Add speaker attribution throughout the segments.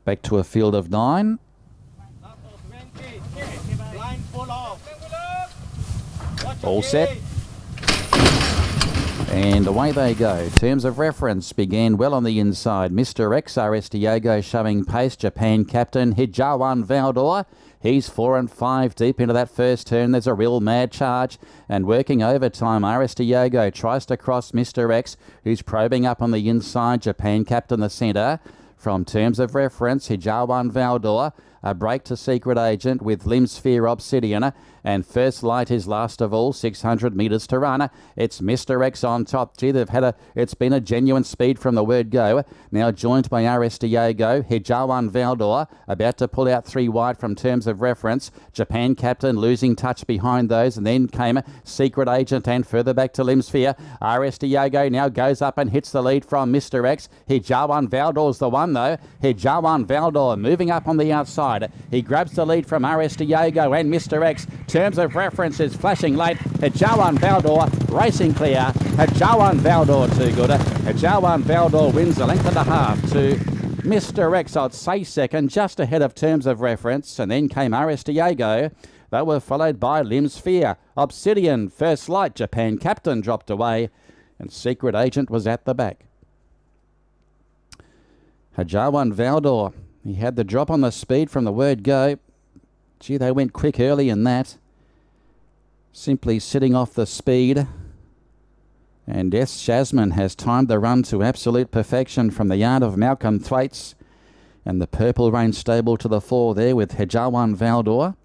Speaker 1: Back to a field of 9. All set. And away they go. Terms of reference began well on the inside. Mr. X, RS Diego showing pace. Japan Captain, Hijawan Valdor. He's 4 and 5 deep into that first turn. There's a real mad charge. And working overtime, RS Diego tries to cross Mr. X, who's probing up on the inside. Japan Captain, the centre. From Terms of Reference, Hijawan Valdor. A break to Secret Agent with Limsphere Obsidian. And First Light is last of all, 600 metres to run. It's Mr. X on top. Gee, it's been a genuine speed from the word go. Now joined by RS Diego, Hijawan Valdor, about to pull out 3 wide from Terms of Reference. Japan Captain losing touch behind those, and then came Secret Agent and further back to Limsphere. RS Diego now goes up and hits the lead from Mr. X. Hijawan Valdor's the one though. Hijawan Valdor moving up on the outside. He grabs the lead from RS Diego and Mr. X. Terms of Reference is flashing late. Hijawan Valdor racing clear. Hijawan Valdor too good. Hijawan Valdor wins a length and a half to Mr. X, I'd say second, just ahead of Terms of Reference. And then came RS Diego. They were followed by Limsphere, Obsidian, First Light, Japan Captain dropped away, and Secret Agent was at the back. Hijawan Valdor, he had the drop on the speed from the word go. Gee, they went quick early in that. Simply sitting off the speed. And S. Jasmine has timed the run to absolute perfection from the yard of Malcolm Thwaites. And the Purple Rain stable to the fore there with Hijawan Valdor,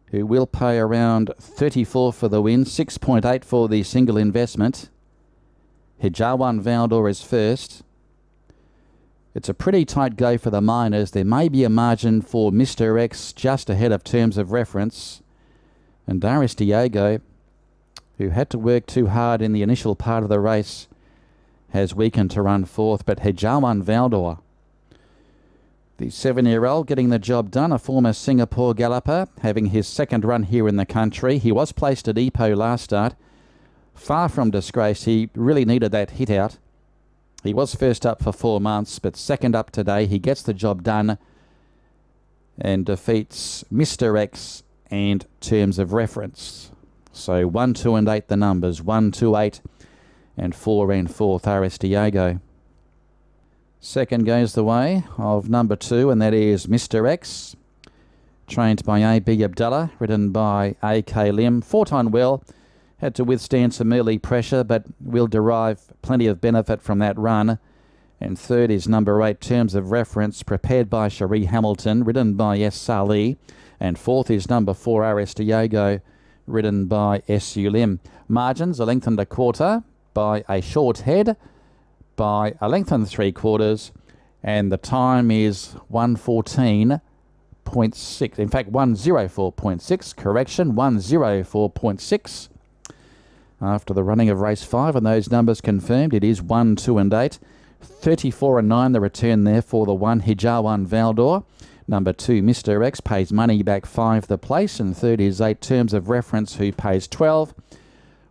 Speaker 1: who will pay around 34 for the win, 6.8 for the single investment. Hijawan Valdor is first. It's a pretty tight go for the minors. There may be a margin for Mr. X just ahead of Terms of Reference. And RS Diego, who had to work too hard in the initial part of the race, has weakened to run fourth. But Hijawan Valdor, the 7-year-old, getting the job done, a former Singapore galloper, having his second run here in the country. He was placed at Ipoh last start. Far from disgrace. He really needed that hit out. He was first up for 4 months, but second up today. He gets the job done and defeats Mr. X and Terms of Reference. So 1, 2 and 8 the numbers. 1, 2, 8 and 4 and 4th RS Diego. Second goes the way of number 2, and that is Mr. X, trained by A.B. Abdullah, ridden by A.K. Lim. Fought on well, had to withstand some early pressure, but will derive plenty of benefit from that run. And third is number 8, Terms of Reference, prepared by Cherie Hamilton, ridden by S. Salih. And fourth is number 4, RS Diego, ridden by S.U. Lim. Margins, a length and a quarter by a short head, by a length and 3/4, and the time is 1:14.6. In fact, 1:04.6. Correction, 1:04.6. After the running of race 5, and those numbers confirmed, it is 1, 2 and 8. 34 and 9, the return there for the 1, Hijawan Valdor. Number 2, Mr. X, pays money back 5 the place, and third is 8, Terms of Reference, who pays 12.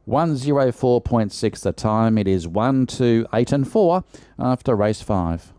Speaker 1: 1:04.6 the time. It is 1, 2, 8 and 4 after race 5.